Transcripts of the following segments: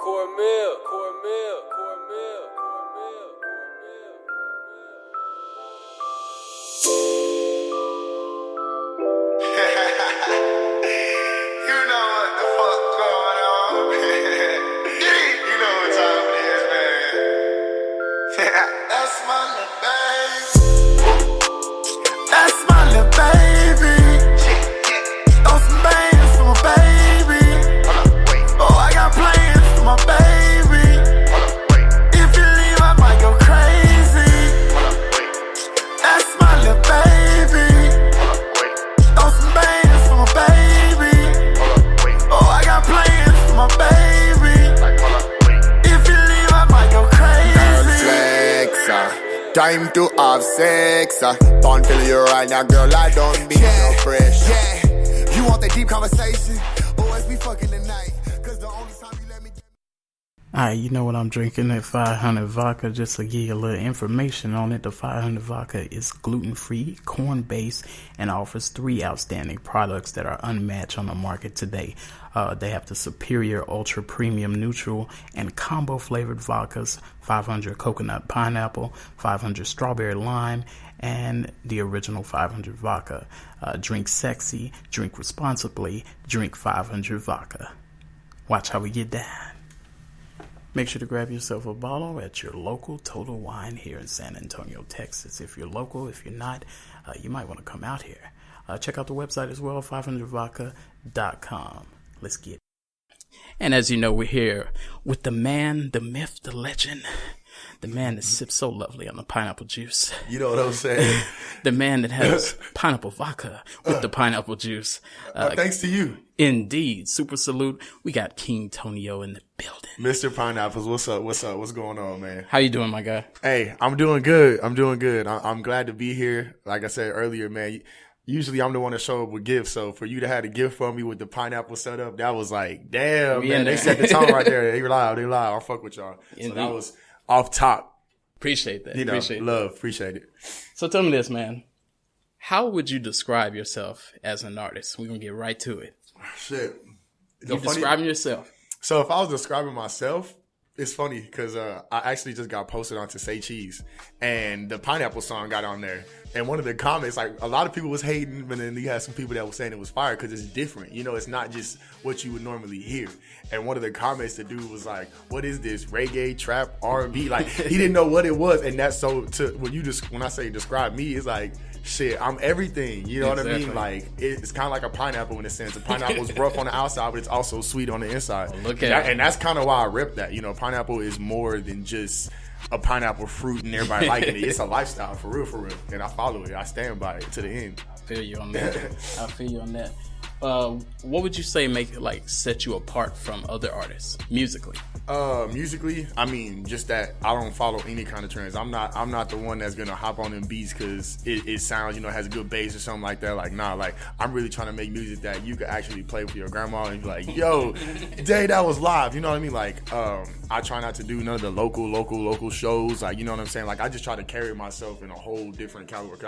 Cornmeal. You know what the fuck going on. You know what time it is, man. That's my little baby. That's my little baby. Throw some bands for my baby. Oh, I got plans for my baby. If you leave, I might go crazy. That's my little baby. Throw some bands for my baby. Oh, I got plans for my baby. If you leave, I might go crazy. Time to have sex. Don't feel you right now, girl. I don't be no fresh. Yeah, you want that deep conversation? Or is we fucking tonight? Cause the only time you let me. Alright, you know what I'm drinking? That 500 vodka. Just to give you a little information on it, the 500 vodka is gluten-free, corn-based, and offers 3 outstanding products that are unmatched on the market today. They have the superior ultra premium neutral and combo flavored vodkas, 500 coconut pineapple, 500 strawberry lime, and the original 500 vodka. Drink sexy, drink responsibly, drink 500 vodka. Watch how we get down. Make sure to grab yourself a bottle at your local Total Wine here in San Antonio, Texas. If you're local, if you're not, you might want to come out here. Check out the website as well, 500vodka.com. Let's get it. And as you know, we're here with the man, the myth, the legend, the man that sips so lovely on the pineapple juice. You know what I'm saying? The man that has pineapple vodka with the pineapple juice. Thanks to you. Indeed. Super salute. We got King Tonyo in the building. Mr. Pineapples, what's up? What's going on, man? How you doing, my guy? Hey, I'm doing good. I'm glad to be here. Like I said earlier, man, usually I'm the one to show up with gifts. So for you to have a gift for me with the pineapple setup, that was like, damn, man. They set the tone right there. They live. I'll fuck with y'all. Indeed. So that was off top. Appreciate that. Appreciate it. So tell me this, man. How would you describe yourself as an artist? We're going to get right to it. Shit. You describing yourself. So if I was describing myself, it's funny because I actually just got posted onto Say Cheese, and the pineapple song got on there. And one of the comments, like, a lot of people was hating, but then you had some people that were saying it was fire because it's different. You know, it's not just what you would normally hear. And one of the comments, the dude was like, "What is this? Reggae, trap, R&B?" Like, he didn't know what it was. And that's so, when I say describe me, it's like, shit, I'm everything. You know what I mean? Like, it's kind of like a pineapple in a sense. A pineapple's rough on the outside, but it's also sweet on the inside. Well, look at it. And that's kind of why I rep that. You know, pineapple is more than just a pineapple fruit and everybody liking it. It's a lifestyle, for real. And I follow it. I stand by it to the end. I feel you on that. What would you say set you apart from other artists musically? Musically, I mean, just that I don't follow any kind of trends. I'm not the one that's gonna hop on them beats because it sounds, has a good bass or something like that. Like, nah, like, I'm really trying to make music that you could actually play with your grandma and be like, yo, day that was live. You know what I mean? Like, I try not to do none of the local shows. Like, you know what I'm saying? Like, I just try to carry myself in a whole different category.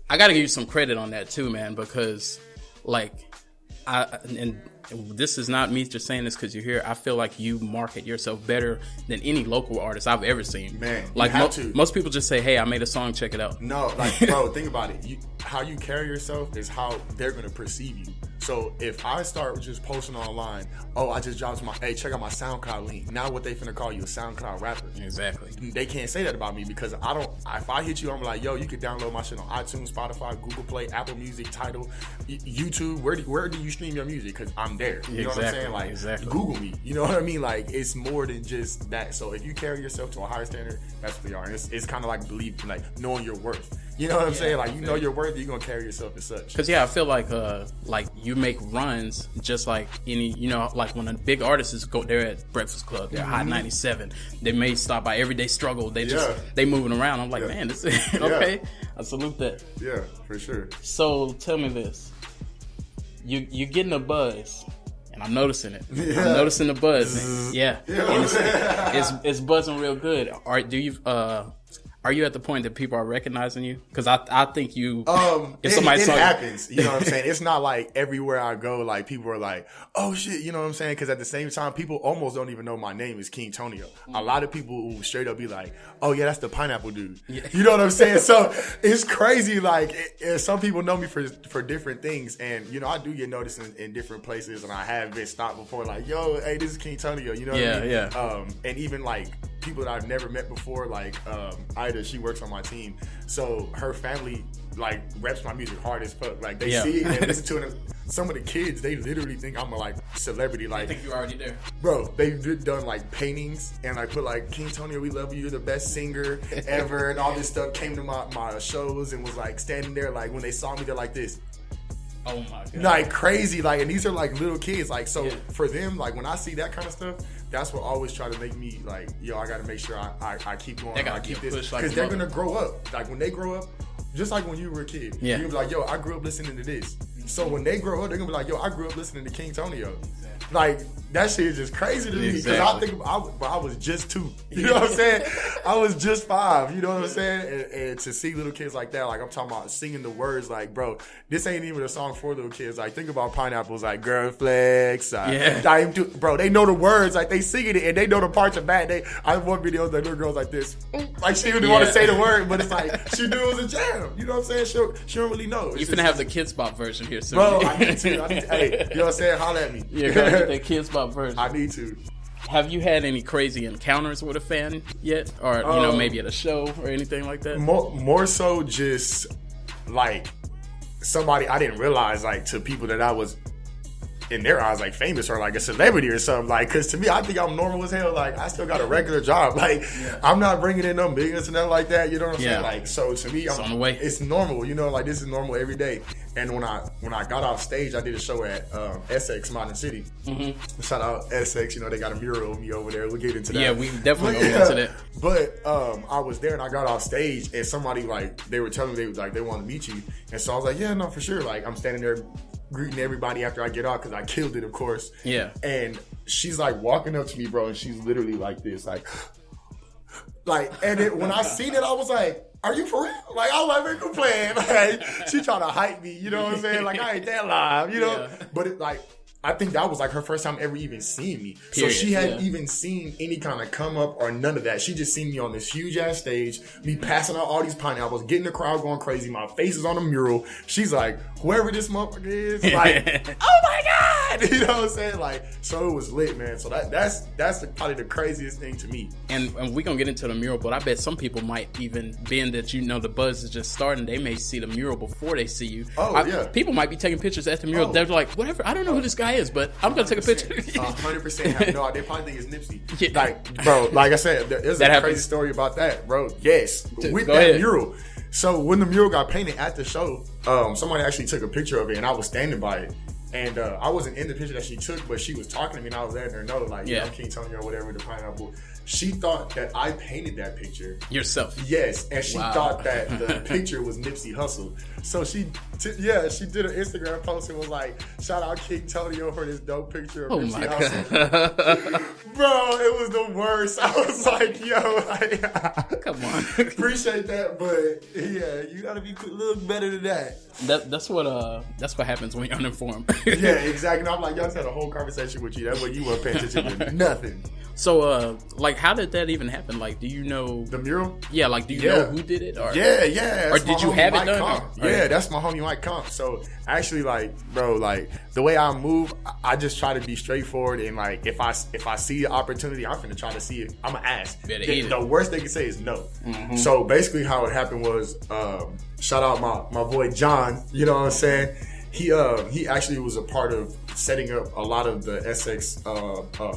I gotta give you some credit on that too, man, because and this is not me just saying this because you're here. I feel like you market yourself better than any local artist I've ever seen. Man, like most people just say, "Hey, I made a song, check it out." No, like, bro, think about it. How you carry yourself is how they're gonna perceive you. So if I start just posting online, oh, I just dropped check out my SoundCloud link. Now what they finna call you, a SoundCloud rapper? Exactly. They can't say that about me because if I hit you, I'm like, yo, you can download my shit on iTunes, Spotify, Google Play, Apple Music, Tidal, YouTube. Where do you stream your music? Because I'm there. You know what I'm saying? Like, Google me. You know what I mean? Like, it's more than just that. So if you carry yourself to a higher standard, that's what they are. And it's kind of like knowing your worth. You know what I'm saying? Like, you know your worth, you're gonna carry yourself as such. Because I feel like you make runs just like any, like when a big artist they're at Breakfast Club, they're Hot 97, they may stop by Everyday Struggle, they moving around. I'm like, man, this is okay. I salute that. Yeah, for sure. So tell me this, you're getting a buzz. And I'm noticing it. Yeah. I'm noticing the buzz. Yeah. And it's buzzing real good. Do you Are you at the point that people are recognizing you? Because I think you. If somebody saw happens, you know what I'm saying. It's not like everywhere I go, like people are like, "Oh shit," you know what I'm saying. Because at the same time, people almost don't even know my name is King Tonyo. A lot of people will straight up be like, "Oh yeah, that's the pineapple dude." Yeah. You know what I'm saying? So it's crazy. Like some people know me for different things, and you know I do get noticed in different places, and I have been stopped before, like, "Yo, hey, this is King Tonyo." You know what I mean? Yeah. And even like people that I've never met before, like Ida, she works on my team, so her family like reps my music hard as fuck. Like they see it and they listen to it. And some of the kids, they literally think I'm a like celebrity. Like, I think you're already there, bro. They've done like paintings and like put like King Tonyo, we love you, you're the best singer ever, and all this stuff. Came to my shows and was like standing there. Like when they saw me, they're like this. Oh my god! Like crazy, like, and these are like little kids, like, so for them, like when I see that kind of stuff, that's what always try to make me like, yo, I got to make sure I keep going, I keep this, because they're gonna grow up. Like when they grow up, just like when you were a kid, you're gonna be like, yo, I grew up listening to this. So when they grow up, they're gonna be like, yo, I grew up listening to King Tonyo. Like that shit is just crazy to me because I think I was just 2. You know what I'm saying? I was just 5. You know what I'm saying? And to see little kids like that, like I'm talking about singing the words, like, bro, this ain't even a song for little kids. Like think about Pineapples, like girl flex, bro. They know the words, like they singing it and they know the parts of bad. I have one video that little girls like this, like she didn't want to say the word, but it's like she knew it was a jam. You know what I'm saying? She don't really know. You finna have the Kids Bop version here soon, bro. I need to. Hey, you know what I'm saying? Holla at me. Yeah, that Kids Bop version. I need to. Have you had any crazy encounters with a fan yet, or you know, maybe at a show or anything like that? More so, just like somebody I didn't realize, like to people that I was in their eyes like famous or like a celebrity or something. Like, because to me, I think I'm normal as hell. Like, I still got a regular job. Like, I'm not bringing in no bigness and nothing like that. You know what I'm saying? Like, so to me, it's on the way. It's normal. You know, like this is normal every day. And when I got off stage, I did a show at Essex Modern City. Mm-hmm. Shout out Essex. You know, they got a mural of me over there. We'll get into that. Yeah, we definitely go into that. But I was there and I got off stage and somebody like they were telling me they wanted to meet you, and so I was like, yeah, no, for sure. Like I'm standing there greeting everybody after I get off because I killed it, of course. Yeah. And she's like walking up to me, bro, and she's literally like this, like, and when I seen it, I was like, are you for real? Like, I was like, man, quit playing. Like, she trying to hype me, you know what I'm saying? Like, I ain't that live, you know? Yeah. But it, like, I think that was like her first time ever even seeing me. Period. So she hadn't even seen any kind of come up or none of that. She just seen me on this huge ass stage, me passing out all these pineapples, getting the crowd going crazy. My face is on a mural. She's like, whoever this motherfucker is, like, oh my God! You know what I'm saying? Like, so it was lit, man. So that's probably the craziest thing to me. And we're gonna get into the mural, but I bet some people might even, being that you know the buzz is just starting, they may see the mural before they see you. People might be taking pictures at the mural. They're like, whatever, I don't know who this guy is, but I'm gonna take a picture. 100% have no idea. They probably think it's Nipsey. Yeah. Like, bro, like I said, there's a crazy story about that, bro. Yes, with that mural. So when the mural got painted at the show, somebody actually took a picture of it, and I was standing by it. And I wasn't in the picture that she took, but she was talking to me, and I was letting her know, like, I'm King Tonyo or whatever, the pineapple. She thought that I painted that picture. Yourself? Yes, and she thought that the picture was Nipsey Hussle. So she did an Instagram post and was like, shout out King Tonyo for this dope picture of Nipsey Hussle. Bro, it was the worst. I was like, yo, like, come on. Appreciate that, but yeah, you gotta be a little better than that. That's what happens when you're uninformed. Yeah, exactly. And I'm like, y'all just had a whole conversation with you. That's what you weren't paying attention to. Nothing. So, like, how did that even happen? Like, do you know the mural? Yeah, like, do you know who did it? Or yeah. Or did you have it done? Yeah, that's my homie Mike Comp. So actually, like, bro, like the way I move, I just try to be straightforward and like if I see an opportunity, I'm finna try to see it. I'ma ask. The worst they can say is no. Mm-hmm. So basically, how it happened was, shout out my boy John. You know what I'm saying? He actually was a part of setting up a lot of the Essex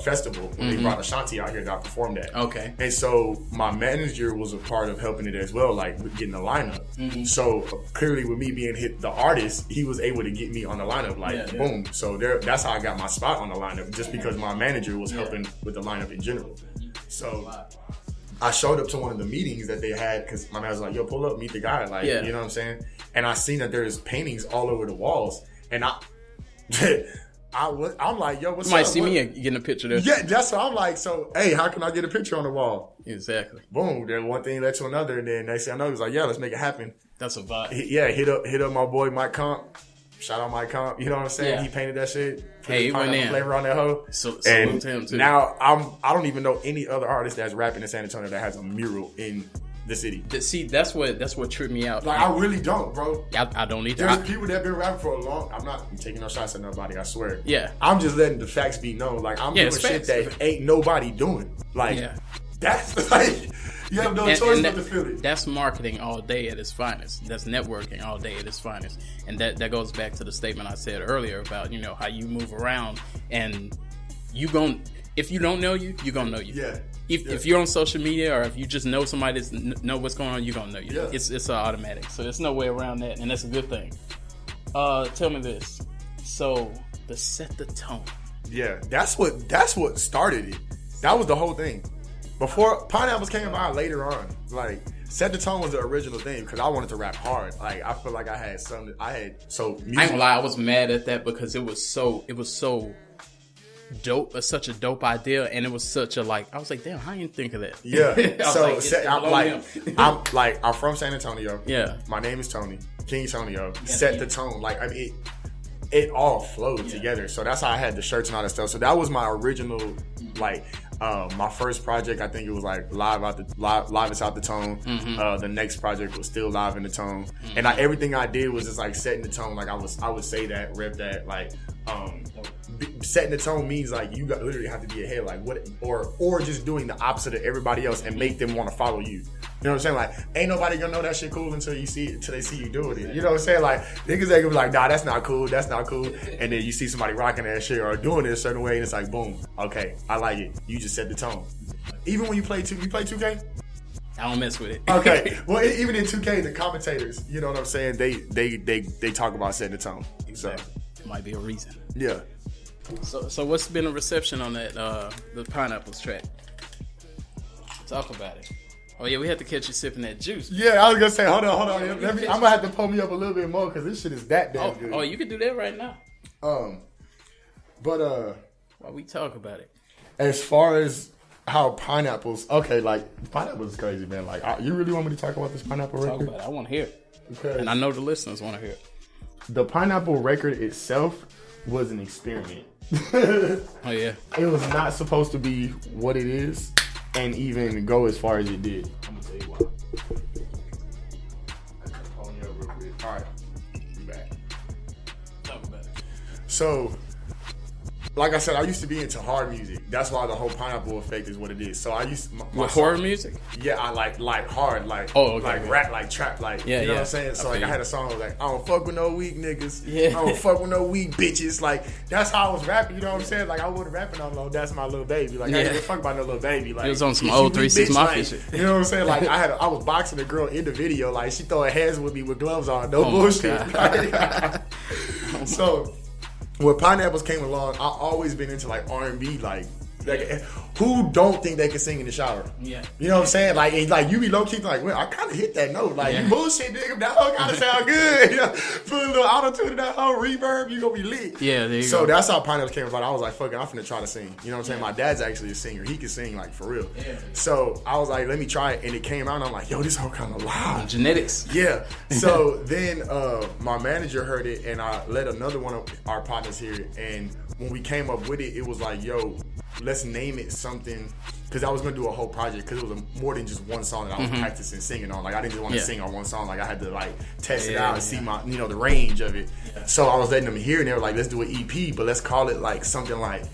festival when they brought Ashanti out here that I performed at. Okay. And so my manager was a part of helping it as well, like getting the lineup. Mm-hmm. So clearly with me being the artist, he was able to get me on the lineup, like boom. So that's how I got my spot on the lineup, just because my manager was helping with the lineup in general. So I showed up to one of the meetings that they had because my man was like, yo, pull up, meet the guy. Like, you know what I'm saying? And I seen that there's paintings all over the walls. And I'm like, yo, what's You might up? see me getting a picture there. Yeah, that's what I'm like. So, hey, how can I get a picture on the wall? Exactly. Boom. Then one thing led to another, and then next thing I know, he was like, yeah, let's make it happen. That's a vibe. Hit up my boy Mike Comp. Shout out Mike Comp. You know what I'm saying? Yeah. He painted that shit. Hey, he went in. Flavor on that hoe. So and to him too. now I don't even know any other artist that's rapping in San Antonio that has a mural in the city. See, that's what tripped me out. Like, I really don't, bro. I don't either. There's people that been rapping for a long. I'm not taking no shots at nobody. I swear. Yeah. I'm just letting the facts be known. Like, I'm doing shit that ain't nobody doing. Like, that's like, you have no choice but to feel it. That's marketing all day at its finest. That's networking all day at its finest. And that goes back to the statement I said earlier about, how you move around, and if you don't know you gonna know you. Yeah. If you're on social media, or if you just know somebody that know what's going on, you're gonna know you. Yeah. It's automatic. So there's no way around that, and that's a good thing. Tell me this. So to set the tone. Yeah, that's what started it. That was the whole thing. Before Pineapples came about later on, like, Set the Tone was the original thing because I wanted to rap hard. Like, I feel like I had something. Music. I ain't gonna lie, I was mad at that because it was so dope. Such a dope idea, and it was such a I was like, damn, how you think of that? Yeah. So I'm from San Antonio. Yeah. My name is Tony, King Tonyo. Set the Tone. Like, I mean, it all flowed together. So that's how I had the shirts and all that stuff. So that was my original, my first project. I think it was like live is out the tone. Mm-hmm. The next project was still live in the tone, and everything I did was just like setting the tone. Like, I would say that, rep that, setting the tone means like you literally have to be ahead, like what, or just doing the opposite of everybody else and make them want to follow you. You know what I'm saying? Like, ain't nobody gonna know that shit cool until they see you doing it. You know what I'm saying? Like, niggas ain't gonna be like, nah, that's not cool, and then you see somebody rocking that shit or doing it a certain way, and it's like, boom, okay, I like it. You just set the tone. Even when you play 2K. I don't mess with it. Okay. Well, even in 2K, the commentators, you know what I'm saying? They talk about setting the tone. Exactly. So might be a reason. Yeah. So what's been the reception on that the Pineapples track? Talk about it. Oh yeah, we had to catch you sipping that juice. Yeah, I was gonna say, hold on. I'm gonna have to pull me up a little bit more because this shit is that damn good. Oh, you can do that right now. But while we talk about it, as far as how Pineapples, Pineapples is crazy, man. Like, you really want me to talk about this Pineapple record? Talk about it. I want to hear it, because and I know the listeners want to hear it. The Pineapple record itself was an experiment. Oh yeah, it was not supposed to be what it is, and even go as far as it did. I'm gonna tell you why. I gotta phone you up real quick. All right, you back. talk about it. So, like I said, I used to be into hard music. That's why the whole Pineapple Effect is what it is. So I used with horror music. Yeah, I like hard, rap, trap, you know what I'm saying. So I had a song like, I don't fuck with no weak niggas. Yeah. I don't fuck with no weak bitches. Like, that's how I was rapping. You know what I'm saying? Like, I wasn't rapping on no That's My Little Baby. Like, I didn't give a fuck about no little baby. Like, it was on some old 3 6 Mafia shit. You know what I'm saying? Like, I was boxing a girl in the video. Like, she throwing hands with me with gloves on. No bullshit. So, when Pineapples came along, I always been into like R&B, like who don't think they can sing in the shower? Yeah, you know what I'm saying? Like you be low key like, well, I kind of hit that note. Like, you bullshit, nigga. That whole kind of sound good. You know, put a little auto tune in that whole reverb, you gonna be lit. Yeah, there you go. So that's how Pineapples came about. I was like, fuck it, I'm finna try to sing. You know what I'm saying? My dad's actually a singer. He can sing like for real. Yeah. So I was like, let me try it, and it came out. And I'm like, yo, this whole kind of loud. Genetics. Yeah. So then my manager heard it, and I let another one of our partners hear it, and when we came up with it, it was like, yo, let's name it something, because I was going to do a whole project, because it was more than just one song that I was practicing singing on. Like, I didn't just want to sing on one song. Like, I had to like test it out and see my, the range of it. Yeah. So I was letting them hear, and they were like, let's do an EP, but let's call it like something like,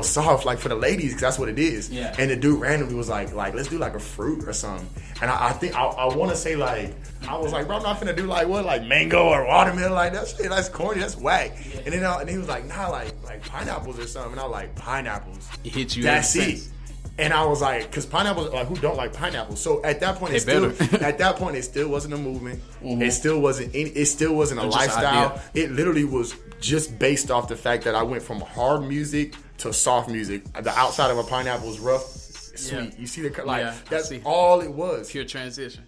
soft, like for the ladies, because that's what it is. Yeah. And the dude randomly was like let's do like a fruit or something. And I think I want to say like, I was like, bro, I'm not finna do like what, like mango or watermelon, like that's corny, that's whack. Yeah. And he was like, nah, like pineapples or something. And I was like, pineapples. It hit you. That's it. And I was like, because pineapples, like, who don't like pineapples? So at that point, it still wasn't a movement. Mm-hmm. It still wasn't a lifestyle. It literally was just based off the fact that I went from hard music to soft music. The outside of a pineapple is rough, sweet. Yeah. You see that's all it was. Pure transition.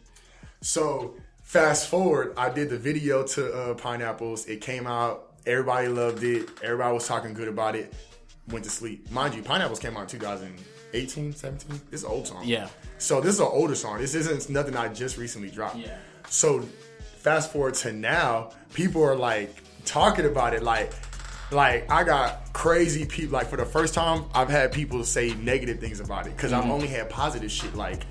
So fast forward, I did the video to Pineapples. It came out Everybody loved it. Everybody was talking good about it. Went to sleep. Mind you, Pineapples came out in 2018, 17. This is an old song. Yeah. So this is an older song. This isn't nothing I just recently dropped. Yeah. So fast forward to now, people are like talking about it like I got crazy people. Like for the first time, I've had people say negative things about it because I've only had positive shit. Like,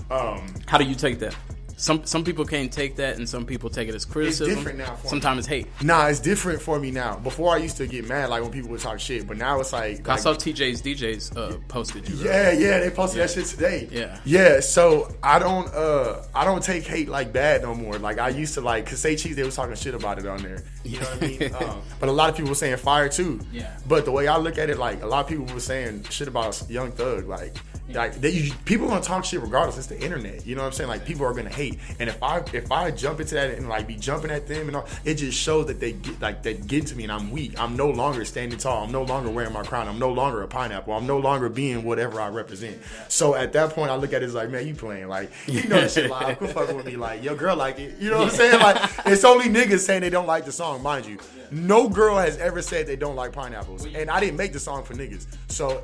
how do you take that? Some people can't take that, and some people take it as criticism. It's different now for me. Sometimes it's hate. Nah, it's different for me now. Before I used to get mad like when people would talk shit, but now it's like I saw TJ's DJs posted you. Yeah, they posted that shit today. Yeah. So I don't take hate like bad no more. Like I used to like, cause Say Cheese, they was talking shit about it on there. You know what I mean? But a lot of people were saying fire too. Yeah. But the way I look at it, like a lot of people were saying shit about Young Thug, like people gonna talk shit regardless. It's the internet. You know what I'm saying? Like people are gonna hate, and if I jump into that and like be jumping at them and all, it just shows that they get to me and I'm weak. I'm no longer standing tall. I'm no longer wearing my crown. I'm no longer a pineapple. I'm no longer being whatever I represent. So at that point, I look at it as like, man, you playing like you know that shit live. Quit fucking with me. Like your girl like it. You know what I'm saying? Like it's only niggas saying they don't like the song, mind you. No girl has ever said they don't like pineapples, and I didn't make the song for niggas. So.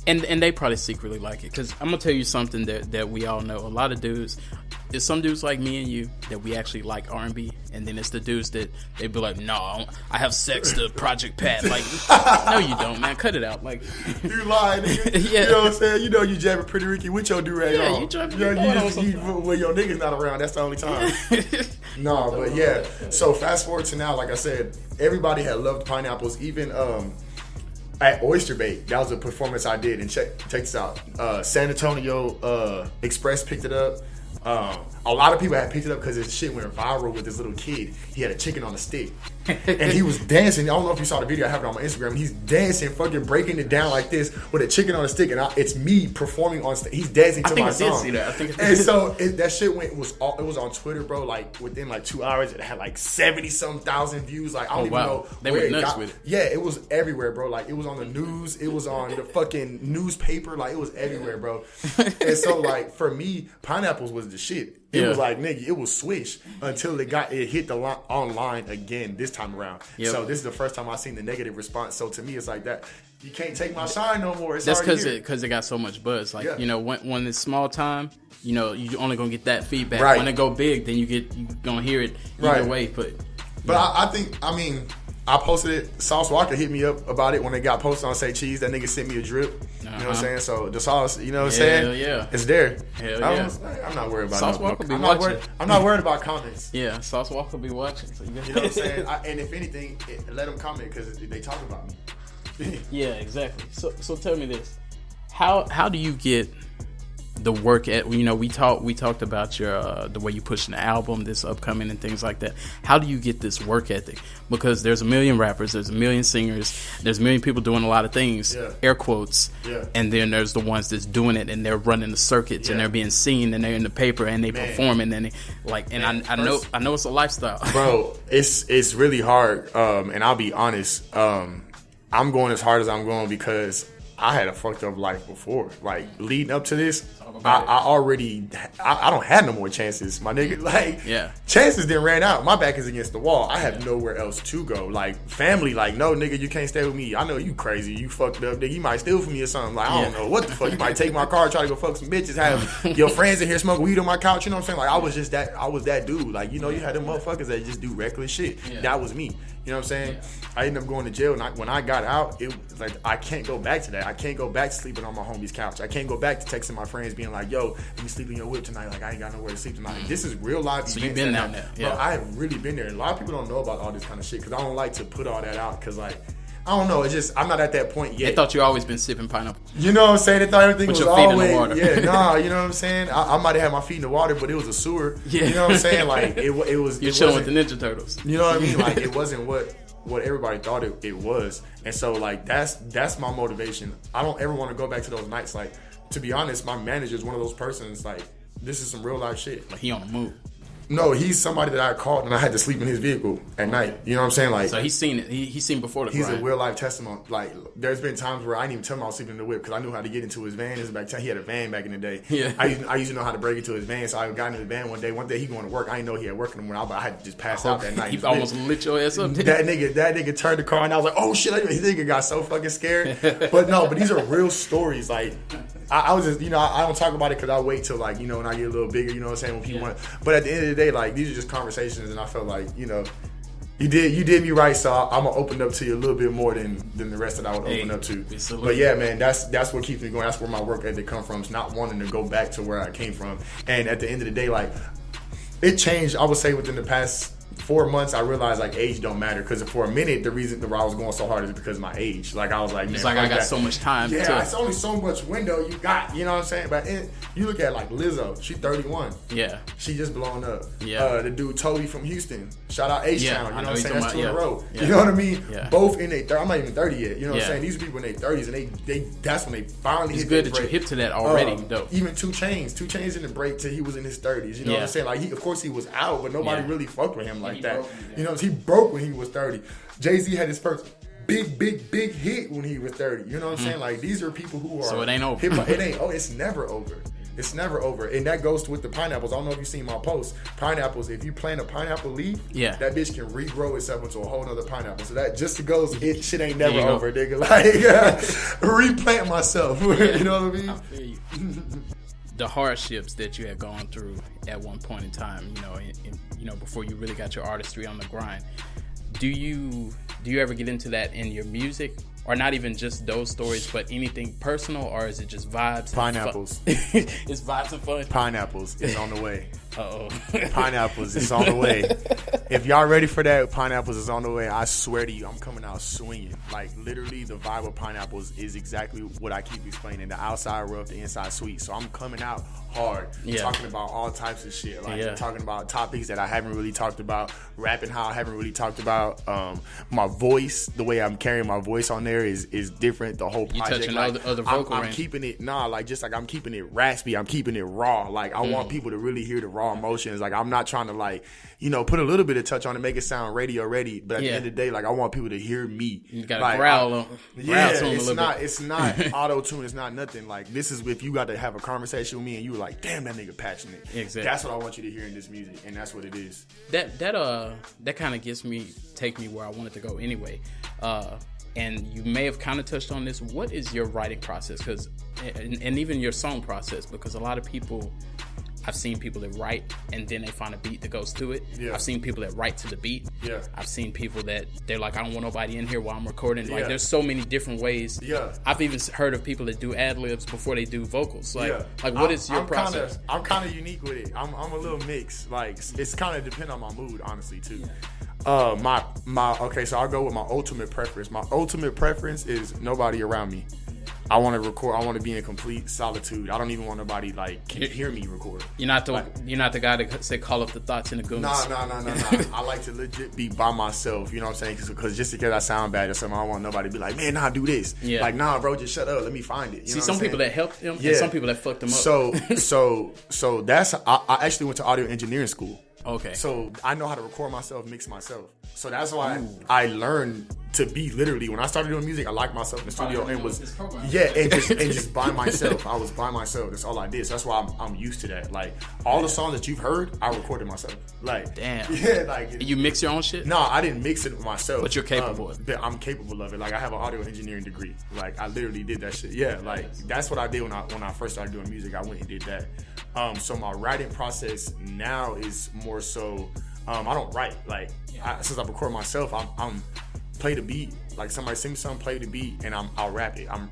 And they probably secretly like it, because I'm gonna tell you something that we all know. A lot of dudes, there's some dudes like me and you that we actually like R&B, and then it's the dudes that they be like, no, I have sex to Project Pat. Like, no, you don't, man. Cut it out. Like, you lying, nigga. Yeah. You know what I'm saying? You know you jabbing Pretty Ricky with your do-rag on. You driving when your niggas not around, that's the only time. No, but yeah. So fast forward to now, like I said, everybody had loved Pineapples, even at Oyster Bay. That was a performance I did, and check this out. San Antonio Express picked it up. A lot of people had picked it up because this shit went viral with this little kid. He had a chicken on a stick, and he was dancing. I don't know if you saw the video. I have it on my Instagram. He's dancing, fucking breaking it down like this with a chicken on a stick, and it's me performing on stage. He's dancing to my song. I think and so that shit it was on Twitter, bro. Like within like 2 hours, it had like 70-some thousand views. Like I don't even know. They went nuts with it. Yeah, it was everywhere, bro. Like it was on the news. It was on the fucking newspaper. Like it was everywhere, bro. And so like for me, Pineapples was the shit. It was like, nigga, it was swish until it hit the online again this time around. Yep. So this is the first time I've seen the negative response. So to me, it's like that. You can't take my shine no more. That's because it got so much buzz. Like, you know, when it's small time, you know, you only gonna get that feedback. Right. When it go big, then you gonna hear it either way. But I posted it. Sauce Walker hit me up about it when it got posted on Say Cheese. That nigga sent me a drip. You know what I'm saying? So the sauce, you know what I'm saying? Yeah. It's there. Hell yeah. I'm not worried about Sauce Walker be watching. I'm not worried about comments. Yeah, Sauce Walker be watching. So you know what I'm saying? And if anything, let them comment because they talk about me. Yeah, exactly. So tell me this: how do you get the work at, you know, we talked about your the way you pushing the album, this upcoming and things like that. How do you get this work ethic? Because there's a million rappers, there's a million singers, there's a million people doing a lot of things, air quotes, and then there's the ones that's doing it and they're running the circuits and they're being seen and they're in the paper and they performing and I know it's a lifestyle, bro. It's really hard, and I'll be honest, I'm going as hard as I'm going because I had a fucked up life before. Like leading up to this, I don't have no more chances, my nigga. Like chances didn't ran out. My back is against the wall. I have nowhere else to go. Like family, like no nigga, you can't stay with me. I know you crazy. You fucked up, nigga. You might steal from me or something. Like I don't know what the fuck. You might take my car, try to go fuck some bitches, have your friends in here smoke weed on my couch. You know what I'm saying? Like I was that dude. Like you know, you had them motherfuckers that just do reckless shit. That was me. You know what I'm saying? I ended up going to jail, and when I got out, it was like I can't go back to that. I can't go back to sleeping on my homie's couch. I can't go back to texting my friends, being like, "Yo, let me sleep in your whip tonight." Like I ain't got nowhere to sleep tonight. This is real life. So you've been down there, Bro, I have really been there. And a lot of people don't know about all this kind of shit because I don't like to put all that out because like I don't know. It's just I'm not at that point yet. They thought you always been sipping pineapple. You know what I'm saying? They thought everything was your always feet in the water. You know what I'm saying? I might have had my feet in the water, but it was a sewer. You know what I'm saying? Like it was. You're chilling with the Ninja Turtles. You know what I mean? Like it wasn't what everybody thought it was. And so like that's my motivation. I don't ever want to go back to those nights. Like to be honest, my manager is one of those persons like this is some real life shit. Like he on the move. No, he's somebody that I called and I had to sleep in his vehicle at night. You know what I'm saying? Like, so he's seen it. He's seen before the grind. He's a real life testimony. Like, there's been times where I didn't even tell him I was sleeping in the whip because I knew how to get into his van. This is back then. He had a van back in the day. Yeah. I used to know how to break into his van, so I got into the van one day. One day he going to work. I didn't know he had work in the morning, but I had to just pass out that night. He almost lit your ass up. That nigga turned the car and I was like, oh shit! His nigga got so fucking scared. But these are real stories. Like, I was just, I don't talk about it because I wait till, like, when I get a little bigger, you know what I'm saying, when people want. But at the end of the day, like, these are just conversations, and I felt like, you did me right, so I'm gonna open up to you a little bit more than the rest that I would open up to. But yeah, man, that's what keeps me going. That's where my work ethic come from. It's not wanting to go back to where I came from. And at the end of the day, like, it changed. I would say within the past 4 months, I realized, like, age don't matter. Because for a minute, the reason why I was going so hard is because of my age. Like, I was like, man, it's like I got so much time. Yeah, it's only so much window you got. You know what I'm saying? But you look at, like, Lizzo. She's 31. Yeah. She just blown up. Yeah. The dude Toby from Houston. Shout out H-Town. Yeah, you know what I'm saying? That's 2 in a row. Yeah. You know what I mean? Yeah. Both in their 30s. I'm not even 30 yet. You know what I'm Yeah. saying? These are people in their 30s, and that's when they finally It's hit good the that break. you're hip to that already, though. Even 2 Chainz. 2 Chainz in the break till he was in his 30s. You know what I'm saying? Like, of course he was out, but nobody really fucked with him like that. He broke when he was 30. Jay-Z had his first big hit when he was 30. You know what I'm saying? Like, these are people who are... So it ain't over. It's never over. It's never over. And that goes with the pineapples. I don't know if you've seen my post. Pineapples, if you plant a pineapple leaf, that bitch can regrow itself into a whole nother pineapple. So that just goes, shit ain't never over, nigga. Like, replant myself. You know what I mean? I feel you. The hardships that you had gone through at one point in time, before you really got your artistry on the grind. Do you ever get into that in your music, or not even just those stories, but anything personal, or is it just vibes? Pineapples. It's vibes and fun. Pineapples is on the way. Uh-oh. Pineapples is on the way. If y'all ready for that, Pineapples is on the way. I swear to you, I'm coming out swinging. Like, literally, the vibe of Pineapples is exactly what I keep explaining. The outside rough, the inside sweet. So I'm coming out hard, talking about all types of shit. Like, talking about topics that I haven't really talked about, rapping how I haven't really talked about. My voice, the way I'm carrying my voice on there is different. The whole project. You touching other vocal I'm range. keeping it, I'm keeping it raspy. I'm keeping it raw. Like, I want people to really hear the raw emotions. Like, I'm not trying to, like, put a little bit of touch on it, make it sound radio ready. But at the end of the day, like, I want people to hear me. You got to like, growl on. It's not auto tune. It's not nothing. Like, this is if you got to have a conversation with me and you were like, damn, that nigga passionate. Exactly. That's what I want you to hear in this music, and that's what it is. That kind of take me where I wanted to go anyway. And you may have kind of touched on this. What is your writing process? And even your song process? Because a lot of people, I've seen people that write and then they find a beat that goes to it. Yeah. I've seen people that write to the beat. Yeah. I've seen people that they're like, I don't want nobody in here while I'm recording. Like, there's so many different ways. Yeah. I've even heard of people that do ad-libs before they do vocals. Like, what is your process? I'm kind of unique with it. I'm a little mixed. Like, it's kind of depend on my mood, honestly, too. Yeah. So I'll go with my ultimate preference. My ultimate preference is nobody around me. I want to record. I want to be in complete solitude. I don't even want nobody can hear me record. You're not the guy that say call up the thoughts in the goons. No. I like to legit be by myself. You know what I'm saying? Because just because I sound bad or something, I don't want nobody to be like, man, nah, do this. Yeah. Like, nah, bro, just shut up. Let me find it. You See, some people that helped them, and some people that fucked them up. So that's I actually went to audio engineering school. Okay. So I know how to record myself, mix myself. So that's why I learned to be literally, when I started doing music, I locked myself in the studio and just by myself. I was by myself. That's all I did. So that's why I'm used to that. Like, all the songs that you've heard, I recorded myself. Like, damn. Yeah, like, you mix your own shit? No, I didn't mix it myself. But you're capable of it. I'm capable of it. Like, I have an audio engineering degree. Like, I literally did that shit. Yeah, like, that's what I did when I first started doing music. I went and did that. So my writing process now is more so, I don't write. Like, since I record myself, I'm play the beat. Like, somebody sing me something, play the beat, and I'll rap it. I'm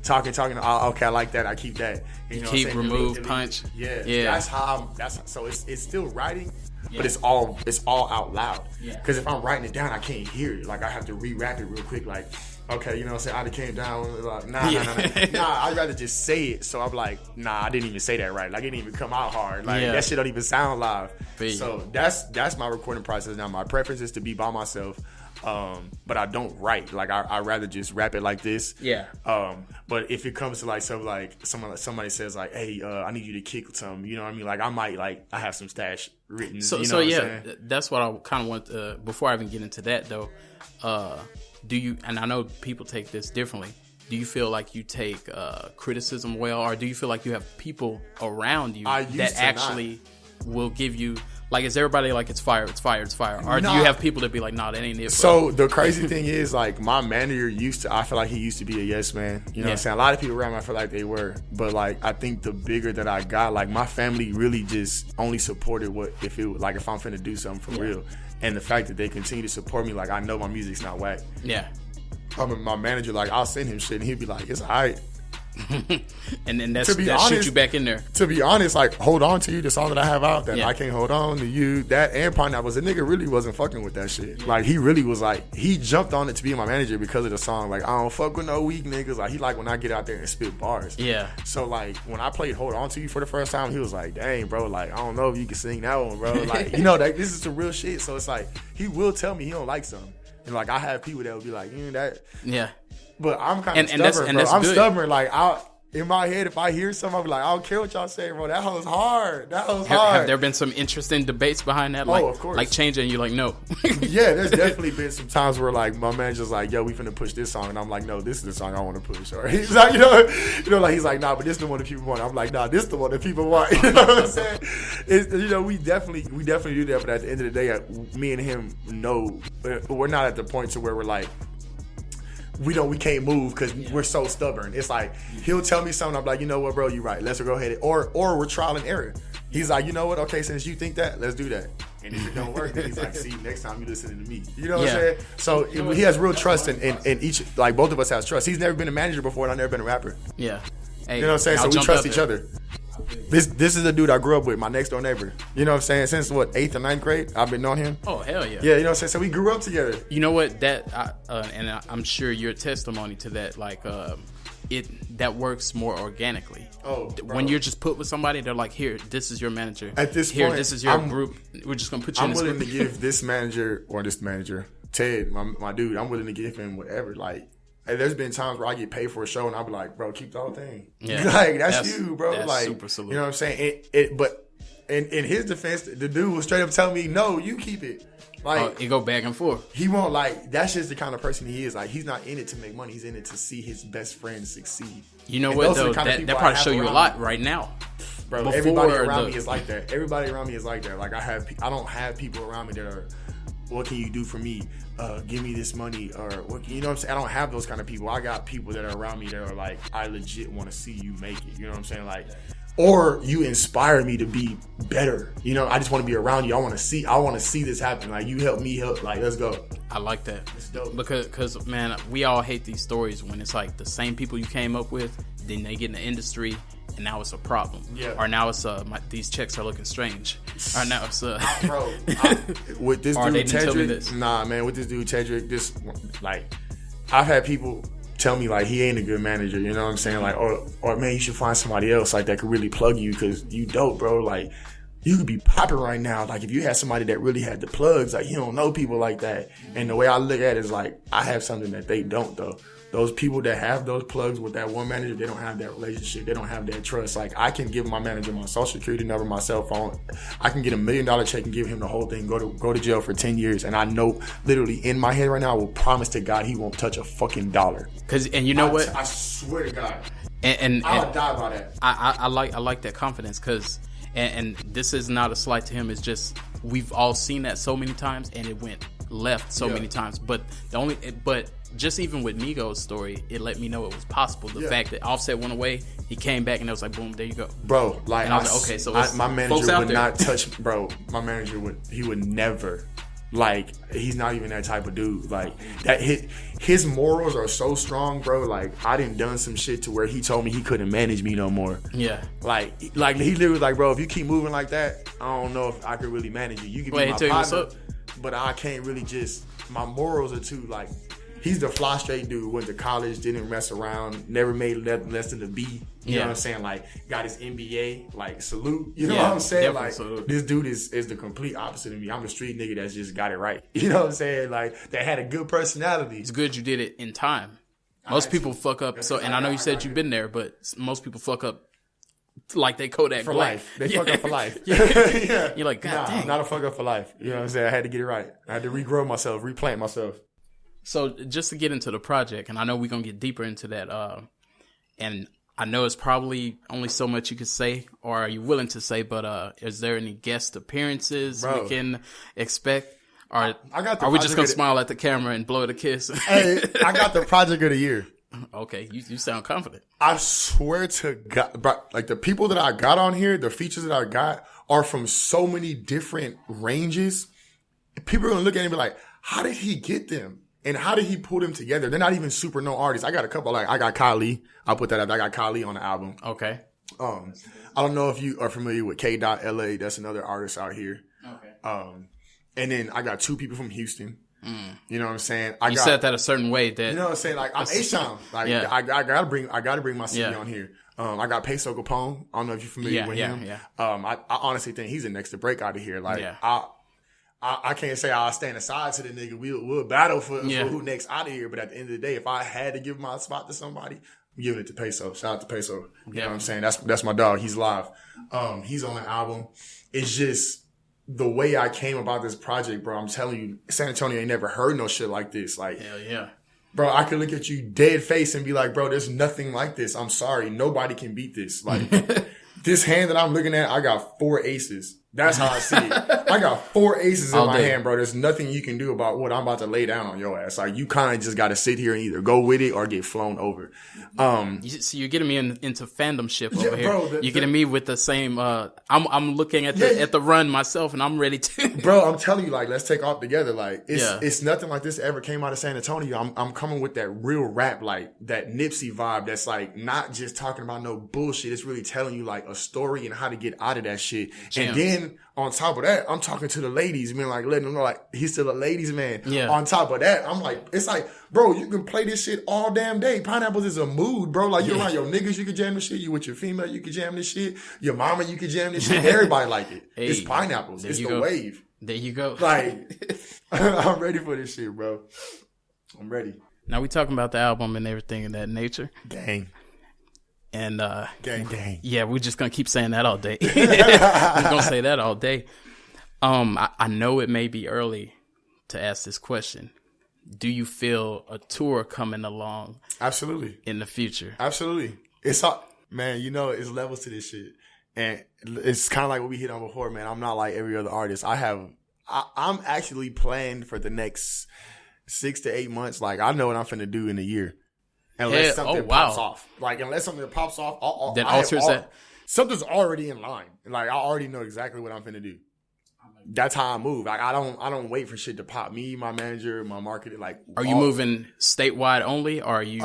talking. Okay, I like that. I keep that. And, you know keep, remove, punch. Yeah. So it's still writing, but it's all out loud. Because if I'm writing it down, I can't hear it. Like, I have to re-rap it real quick. Like, okay, you know what I'm saying? I done came down. Like, nah. I'd rather just say it. So I'm like, nah, I didn't even say that right. Like, it didn't even come out hard. Like, that shit don't even sound live. So that's my recording process now. My preference is to be by myself. But I don't write. Like, I rather just rap it like this. Yeah. But if it comes to like somebody says like, hey, I need you to kick something, you know what I mean? Like, I might I have some stash written. So that's what I kind of want. Before I even get into that, though, do you? And I know people take this differently. Do you feel like you take criticism well, or do you feel like you have people around you that actually will give you? Like, is everybody like, it's fire, it's fire, it's fire? Or do you have people that be like, nah, that ain't it? So the crazy thing is, like, my manager I feel like he used to be a yes man. You know what I'm saying? A lot of people around me, I feel like they were. But, like, I think the bigger that I got, like, my family really just only supported if I'm finna do something for real. And the fact that they continue to support me, like, I know my music's not whack. Yeah. I mean, my manager, like, I'll send him shit and he'd be like, it's all right. And then that shoots you back in there. To be honest, like, Hold On to You, the song that I have out, that I Can't Hold On to You, that and Pineapples, the nigga really wasn't fucking with that shit. Like, he really was like, he jumped on it to be my manager because of the song. Like, I don't fuck with no weak niggas. Like, he like when I get out there and spit bars. Yeah. So, like, when I played Hold On to You for the first time, he was like, dang, bro, like, I don't know if you can sing that one, bro. Like, you know, like, this is some real shit. So it's like, he will tell me he don't like something. And, like, I have people that will be like, that. Yeah. But I'm kind of stubborn, bro. I'm stubborn. Like, in my head, if I hear something, I'll be like, I don't care what y'all say, bro. That was hard. Have there been some interesting debates behind that? Like, of course. Like changing, you like, no. Yeah, there's definitely been some times where, like, my manager's like, yo, we finna push this song. And I'm like, no, this is the song I want to push. Or he's like, like, he's like, nah, but this is the one that people want. I'm like, nah, this is the one that people want. You know what I'm saying? We definitely do that. But at the end of the day, me and him know we're not at the point to where we're like, we can't move because we're so stubborn. It's like, he'll tell me something, I'm like, you know what, bro, you're right. Let's go ahead. Or we're trial and error. He's like, you know what? Okay, since you think that, let's do that. And if it don't work, then he's like, see, next time you listening to me. You know what I'm saying? So he has real trust in each, like, both of us has trust. He's never been a manager before, and I've never been a rapper. Yeah. Hey, you know what I'm saying? So we trust each other. This is the dude I grew up with, my next door neighbor. You know what I'm saying? Since 8th or 9th grade, I've been knowing him. Oh, hell yeah. Yeah, you know what I'm saying? So we grew up together. You know what? And I'm sure your testimony to that, like, that works more organically. Oh, bro. When you're just put with somebody, they're like, here, this is your manager. At this point, this is your group. We're just gonna put you in this group. I'm willing to give this manager, Ted, my dude, I'm willing to give him whatever. Like, and there's been times where I get paid for a show and I'll be like, bro, keep the whole thing. Yeah. Like, that's you, bro. That's like, super salute. You know what I'm saying? But in his defense, the dude was straight up telling me, no, you keep it. Like, it go back and forth. He won't, like, that's just the kind of person he is. Like, he's not in it to make money. He's in it to see his best friend succeed. You know what, though? That probably show you a lot right now. Bro, everybody around me is like that. Everybody around me is like that. Like, I don't have people around me that are, what can you do for me? Give me this money, or what, you know what I'm saying? I don't have those kind of people. I got people that are around me that are like, I legit want to see you make it. You know what I'm saying? Like, or you inspire me to be better. You know, I just want to be around you. I want to see this happen. Like, you help me help. Like, let's go. I like that. It's dope. Because man, we all hate these stories when it's like the same people you came up with, then they get in the industry, and now it's a problem. Yeah. Or now it's these checks are looking strange. Or now it's bro. With this dude Tedrick, nah, man. With this dude Tedrick, just like, I've had people tell me like he ain't a good manager. You know what I'm saying? Like, or man, you should find somebody else like that could really plug you because you dope, bro. Like, you could be popping right now. Like, if you had somebody that really had the plugs, like, you don't know people like that. And the way I look at it is like, I have something that they don't though. Those people that have those plugs with that one manager, they don't have that relationship. They don't have that trust. Like, I can give my manager my social security number, my cell phone. I can get $1 million check and give him the whole thing, go to jail for 10 years. And I know literally in my head right now, I will promise to God he won't touch a fucking dollar. And you know what? I swear to God. And I'll die by that. I like that confidence because, and this is not a slight to him. It's just, we've all seen that so many times and it went left so many times. But just even with Migos' story, it let me know it was possible. The fact that Offset went away, he came back and it was like, boom, there you go. Bro, like, and I was like, okay, so my manager would not touch, bro. My manager would never, like, he's not even that type of dude. Like, that his morals are so strong, bro. Like, I done some shit to where he told me he couldn't manage me no more. Yeah. Like he literally was like, bro, if you keep moving like that, I don't know if I could really manage you. You can be my partner, but I can't really my morals are too, like, he's the fly straight dude, went to college, didn't mess around, never made less than a B. You know what I'm saying? Like, got his MBA, like, salute. You know what I'm saying? Like, salute. This dude is the complete opposite of me. I'm a street nigga that's just got it right. You know what I'm saying? Like, that had a good personality. It's good you did it in time. Most people fuck up. So, and I know you said you've been there, but most people fuck up like they Kodak for Black. life. They fuck up for life. Yeah. You're like, God dang. Not a fuck up for life. You know what I'm saying? I had to get it right. I had to regrow myself, replant myself. So just to get into the project, and I know we're going to get deeper into that, and I know it's probably only so much you could say, or are you willing to say, but is there any guest appearances we can expect? Or are we just going to smile at the camera and blow it a kiss? Hey, I got the project of the year. Okay, you sound confident. I swear to God, bro, like the people that I got on here, the features that I got are from so many different ranges. People are going to look at it and be like, how did he get them? And how did he pull them together? They're not even super known artists. I got a couple, like, I got Kylie. I'll put that up. I got Kylie on the album. Okay. I don't know if you are familiar with K.LA. That's another artist out here. Okay. And then I got 2 people from Houston. You know what I'm saying? You said that a certain way that. You know what I'm saying? Like, I'm A-Sham. Like, yeah. I gotta bring my CD on here. I got Peso Capone. I don't know if you're familiar with him. Yeah. I honestly think he's the next to break out of here. Like, I can't say I'll stand aside to the nigga. We'll battle for who next out of here. But at the end of the day, if I had to give my spot to somebody, I'm giving it to Peso. Shout out to Peso. You know what I'm saying? That's my dog. He's live. He's on the album. It's just the way I came about this project, bro. I'm telling you, San Antonio ain't never heard no shit like this. Like, hell yeah. Bro, I could look at you dead face and be like, bro, there's nothing like this. I'm sorry. Nobody can beat this. Like, this hand that I'm looking at, I got 4 aces. That's how I see it. I got 4 aces in my hand, bro. There's nothing you can do about what I'm about to lay down on your ass. Like, you kind of just got to sit here and either go with it or get flown over. So you're getting me into fandomship over here. Bro, you're getting me with the same. I'm looking at the run myself, and I'm ready to. Bro, I'm telling you, like, let's take off together. Like, it's nothing like this ever came out of San Antonio. I'm coming with that real rap, like that Nipsey vibe. That's like not just talking about no bullshit. It's really telling you like a story and how to get out of that shit. Jam. And then on top of that, I'm talking to the ladies, being like, letting them know, like, he's still a ladies' man. Yeah. On top of that, I'm like, it's like, bro, you can play this shit all damn day. Pineapples is a mood, bro. Like, you're around your niggas, you can jam this shit. You with your female, you can jam this shit. Your mama, you can jam this shit. Everybody like it. Hey, it's Pineapples. It's the wave. There you go. Like, I'm ready for this shit, bro. I'm ready. Now we talking about the album and everything of that nature. Gang. And gang. Yeah, we're just gonna keep saying that all day. We're gonna say that all day. I know it may be early to ask this question. Do you feel a tour coming along? Absolutely. In the future? Absolutely. It's all, man, you know, it's levels to this shit. And it's kind of like what we hit on before, man. I'm not like every other artist. I'm actually planned for the next 6 to 8 months. Like, I know what I'm finna do in a year. Unless something pops off. Like, unless something pops off. That alters that? Something's already in line. Like, I already know exactly what I'm finna do. That's how I move. Like, I don't wait for shit to pop. Me, my manager, my marketing, like. Are you moving statewide only, or are you?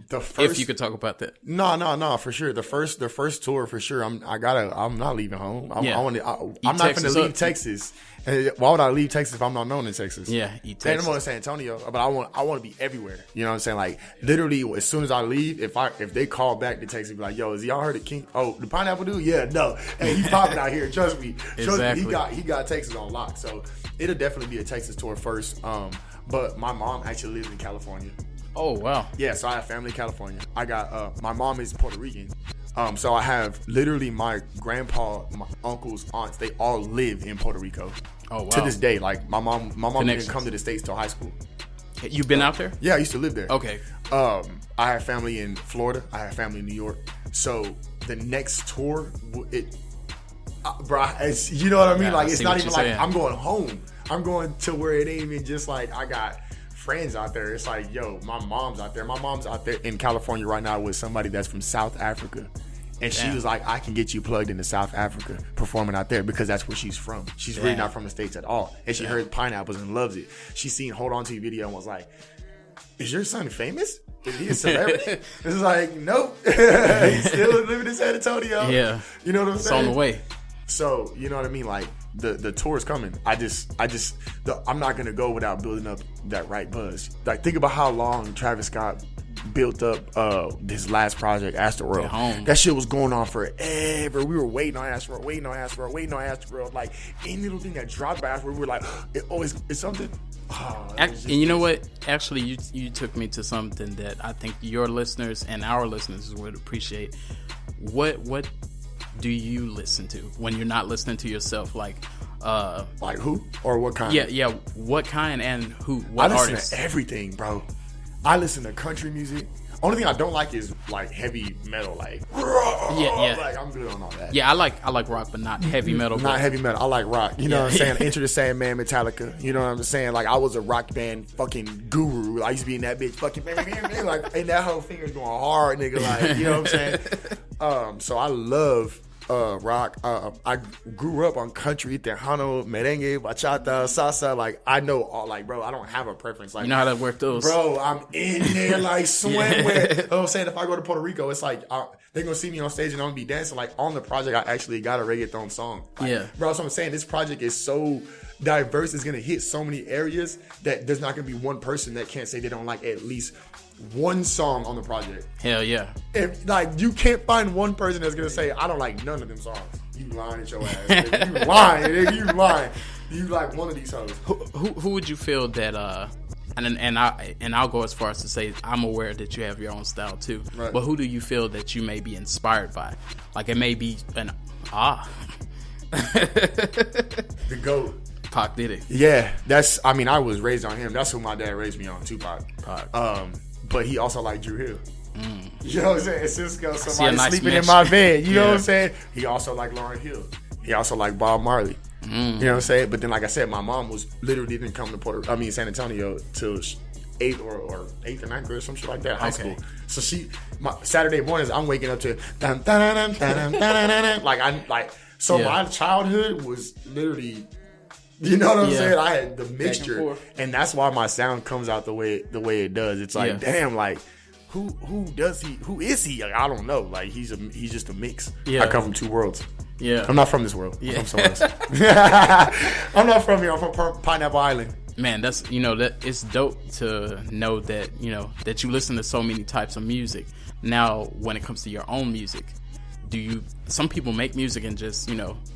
The first. If you could talk about that. No, for sure. The first tour for sure. I'm not leaving home. I'm not gonna leave Texas. Why would I leave Texas if I'm not known in Texas? Yeah, and I'm in San Antonio, but I want to be everywhere. You know what I'm saying? Like, literally, as soon as I leave, if they call back to Texas, be like, "Yo, has y'all heard of King? Oh, the Pineapple Dude? Yeah, no, hey, he's popping out here. Trust me. Exactly. He got Texas on lock. So it'll definitely be a Texas tour first. But my mom actually lives in California. Oh wow. Yeah, so I have family in California. I got my mom is Puerto Rican. So I have literally my grandpa, my uncles, aunts, they all live in Puerto Rico. Oh wow. To this day, like my mom didn't come to the States till high school. You've been out there? Yeah, I used to live there. Okay. I have family in Florida. I have family in New York. So the next tour, bro, you know what I mean? Yeah, like, it's not even like I'm going home. I'm going to where it ain't even just like I got friends out there. It's like, yo, my mom's out there. My mom's out there in California right now with somebody that's from South Africa. And she was like, I can get you plugged into South Africa performing out there because that's where she's from. She's really not from the States at all. And she heard Pineapples and loves it. She seen Hold On To Your video and was like, is your son famous? Is he a celebrity? It's like, nope. He's still living in San Antonio. Yeah. You know what I'm saying? It's on the way. So, you know what I mean? Like, the tour is coming. I'm not going to go without building up that right buzz. Like, think about how long Travis Scott built up this last project, Astroworld. That shit was going on forever. We were waiting on Astroworld. Like, any little thing that dropped by Astroworld, we were like, it's something. And you know what? Actually, you took me to something that I think your listeners and our listeners would appreciate. What do you listen to when you're not listening to yourself? Like who or what kind? Yeah. What kind and who? I What listen artists? to everything, bro. I listen to country music. Only thing I don't like is like heavy metal, like Yeah. like I'm good on all that. Yeah, I like rock, but not heavy metal. Not heavy metal. I like rock. You know what I'm saying? Enter the Sandman, Metallica. You know what I'm saying? Like I was a rock band fucking guru. I used to be in that bitch fucking like, and that whole finger's going hard, nigga. Like, you know what I'm saying? So I love rock. I grew up on country, tejano, merengue, bachata, salsa. Like I know all. Like, bro, I don't have a preference. Like, You know how to work those? bro, I'm in there like swimwear. You know what I'm saying? If I go to Puerto Rico, it's like they're gonna see me on stage and I'm gonna be dancing. Like on the project, I actually got a reggaeton song. Like, Yeah, bro. That's what I'm saying. This project is so diverse. It's gonna hit so many areas that there's not gonna be one person that can't say they don't like at least one song on the project. Hell yeah. If like you can't find one person that's gonna say I don't like none of them songs. You lying at your ass. Nigga. You lying. Nigga. You lying. You like one of these hoes. Who would you feel that and I'll go as far as to say I'm aware that you have your own style too. Right. But who do you feel that you may be inspired by? Like it may be The GOAT. Pac Diddy. Yeah, I was raised on him. That's who my dad raised me on, Tupac. But he also liked Drew Hill. You know what I'm saying? Cisco, somebody sleeping in my bed. You know what I'm saying? He also liked Lauryn Hill. He also liked Bob Marley. You know what I'm saying? But then, like I said, my mom literally didn't come to San Antonio till 8th or 9th grade or some shit like that, high school. So Saturday mornings, I'm waking up to dun, dun, dun, dun, dun, dun, dun, my childhood was literally. You know what I'm saying? I had the mixture, and that's why my sound comes out the way it does. It's like, damn, like who is he? Like, I don't know. Like he's just a mix. Yeah. I come from two worlds. Yeah, I'm not from this world. I'm from somewhere else. I'm not from here. I'm from Pineapple Island. Man, that's that it's dope to know that that you listen to so many types of music. Now, when it comes to your own music, some people make music and just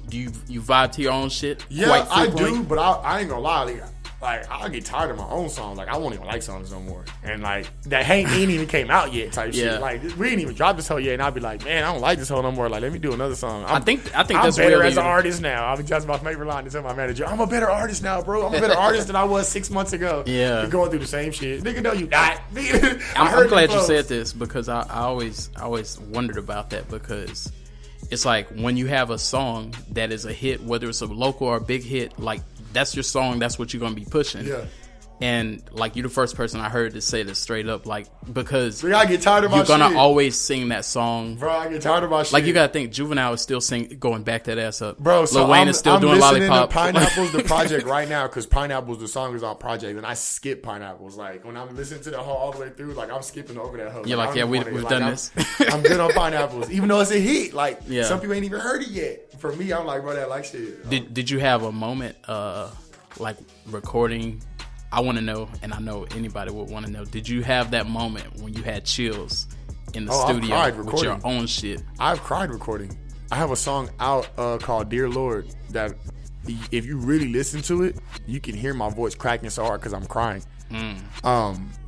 do you vibe to your own shit? Yeah, I do, but I ain't gonna lie. Like I get tired of my own songs. Like I won't even like songs no more. And like that ain't even came out yet type shit. Like we ain't even dropped this whole yet, and I'd be like, man, I don't like this whole no more. Like let me do another song. I think I'm that's better as an artist now. I mean, that's my favorite line to tell my manager. I'm a better artist now, bro. I'm a better artist than I was 6 months ago. Yeah, you're going through the same shit, nigga. No, you not. I'm glad you said this because I always wondered about that because it's like when you have a song that is a hit, whether it's a local or a big hit, like that's your song, that's what you're gonna be pushing. Yeah. And like you're the first person I heard to say this straight up, like because I get tired of my you're gonna shit. Always sing that song, bro. I get tired of my shit. Like you gotta think, Juvenile is still going back that ass up, bro. So Lil Wayne is still doing Lollipop. To Pineapple's the project right now because Pineapple's the song is on project, and I skip Pineapple's. Like when I'm listening to the whole all the way through, like I'm skipping over that whole. You're like, yeah, we've done this. I'm good on Pineapple's, even though it's a hit. Like some people ain't even heard it yet. For me, I'm like, bro, that like shit. Did you have a moment, like recording? I want to know, and I know anybody would want to know. Did you have that moment when you had chills in the studio with your own shit? I've cried recording. I have a song out called "Dear Lord" that if you really listen to it, you can hear my voice cracking so hard because I'm crying.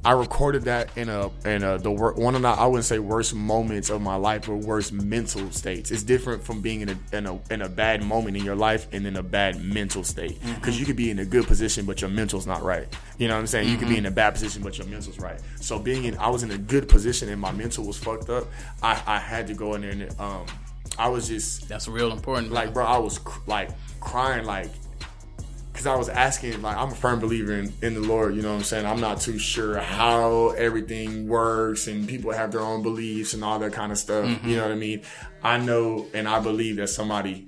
I recorded that in one of the, I wouldn't say worst moments of my life, but worst mental states. It's different from being in a bad moment in your life and in a bad mental state, because you could be in a good position but your mental's not right. You know what I'm saying? You could be in a bad position but your mental's right. So I was in a good position and my mental was fucked up. I had to go in there and I was just, that's real important. Like, bro, I was like crying, like, because I was asking, like, I'm a firm believer in the Lord, you know what I'm saying? I'm not too sure how everything works and people have their own beliefs and all that kind of stuff, you know what I mean? I know and I believe that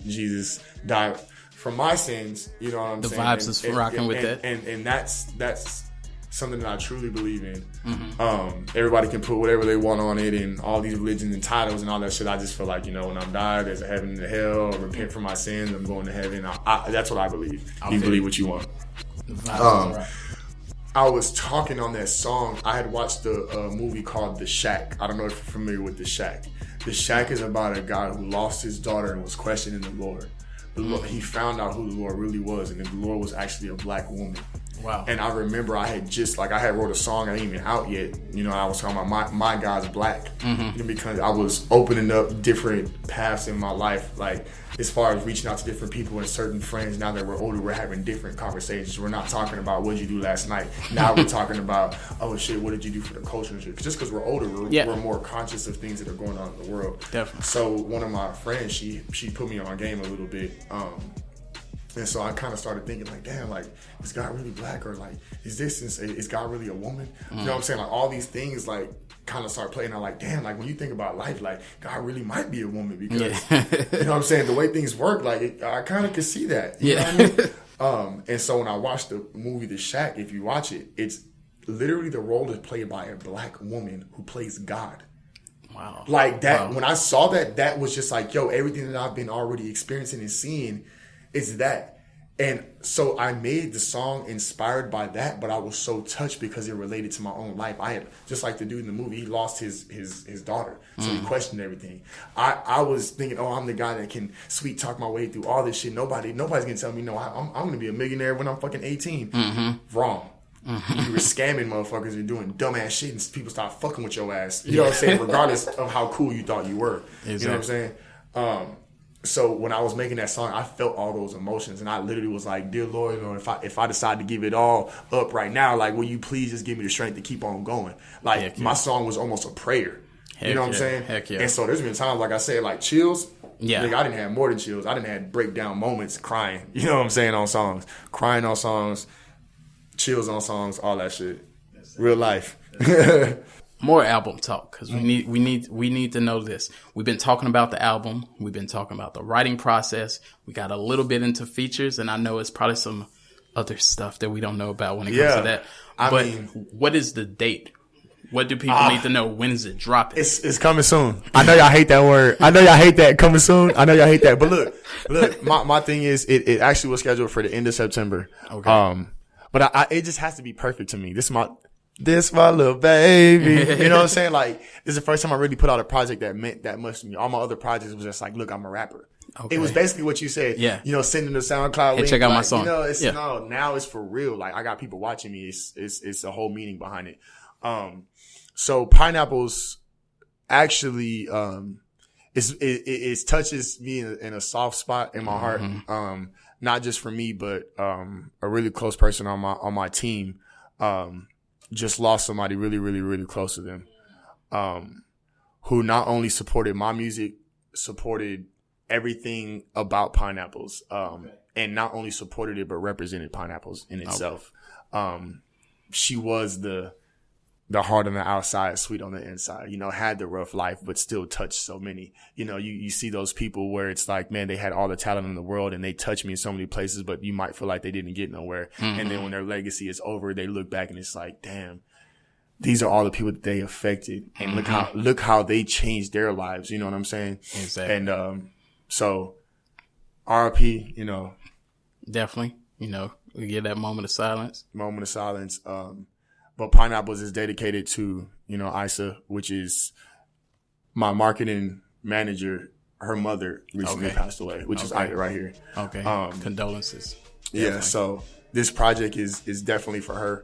Jesus died for my sins, you know what I'm saying? The vibes is rocking with that. And that's something that I truly believe in. Everybody can put whatever they want on it and all these religions and titles and all that shit. I just feel like, when I'm died, there's a heaven and a hell. I repent for my sins. I'm going to heaven. That's what I believe. You believe what you want. I was talking on that song. I had watched a movie called The Shack. I don't know if you're familiar with The Shack. The Shack is about a guy who lost his daughter and was questioning the Lord. He found out who the Lord really was, and the Lord was actually a black woman. Wow. And I remember I had wrote a song, I ain't even out yet. You know, I was talking about my God's black. Because I was opening up different paths in my life, like as far as reaching out to different people and certain friends. Now that we're older, we're having different conversations. We're not talking about what did you do last night. Now we're talking about, oh shit, what did you do for the culture and shit. Just because we're older, we're more conscious of things that are going on in the world. Definitely. So one of my friends, she put me on game a little bit. And so I kind of started thinking like, damn, like, is God really black? Or like, is God really a woman? You know what I'm saying? Like all these things like kind of start playing out like, damn, like when you think about life, like God really might be a woman because, you know what I'm saying? The way things work, like I kind of could see that. You know what I mean? And so when I watched the movie The Shack, if you watch it, it's literally the role is played by a black woman who plays God. Wow. Like that, when I saw that, that was just like, yo, everything that I've been already experiencing and seeing is that. And so I made the song inspired by that, but I was so touched because it related to my own life. I had, just like the dude in the movie, he lost his daughter. So he questioned everything. I was thinking, oh, I'm the guy that can sweet talk my way through all this shit. Nobody's gonna tell me, no, I'm gonna be a millionaire when I'm fucking 18. Wrong. You were scamming motherfuckers and doing dumbass shit and people start fucking with your ass. You know what I'm saying? Regardless of how cool you thought you were. Exactly. You know what I'm saying? So when I was making that song, I felt all those emotions, and I literally was like, "Dear Lord, you know, if I decide to give it all up right now, like, will you please just give me the strength to keep on going?" Like my song was almost a prayer. You know what I'm saying? Heck yeah. And so there's been times, like I said, like chills. Yeah. Like, I didn't have more than chills. I didn't have breakdown moments, crying. You know what I'm saying on songs, crying on songs, chills on songs, all that shit. Real life. More album talk, because we need to know this. We've been talking about the album. We've been talking about the writing process. We got a little bit into features, and I know it's probably some other stuff that we don't know about when it comes to that. But what is the date? What do people need to know? When is it dropping? It's coming soon. I know y'all hate that word. I know y'all hate that coming soon. I know y'all hate that. But look, my thing is it actually was scheduled for the end of September. Okay. But it just has to be perfect to me. This my little baby. You know what I'm saying? Like, this is the first time I really put out a project that meant that much to me. All my other projects was just like, look, I'm a rapper. Okay. It was basically what you said. Yeah. You know, sending the SoundCloud link. Check out like, my song. You know, now it's for real. Like, I got people watching me. It's a whole meaning behind it. So Pineapples actually, it touches me in a soft spot in my heart. Not just for me, but, a really close person on my team, just lost somebody really, really, really close to them, who not only supported my music, supported everything about Pineapples, and not only supported it, but represented Pineapples in itself. She was the hard on the outside, sweet on the inside, you know, had the rough life, but still touched so many. You know, you see those people where it's like, man, they had all the talent in the world and they touched me in so many places, but you might feel like they didn't get nowhere. And then when their legacy is over, they look back and it's like, damn, these are all the people that they affected. And look how they changed their lives. You know what I'm saying? Exactly. And, so RIP, you know. Definitely. You know, we get that moment of silence. But Pineapples is dedicated to, you know, Isa, which is my marketing manager. Her mother recently passed away, which is Ida right here. Okay. Condolences. Definitely. Yeah. So this project is definitely for her.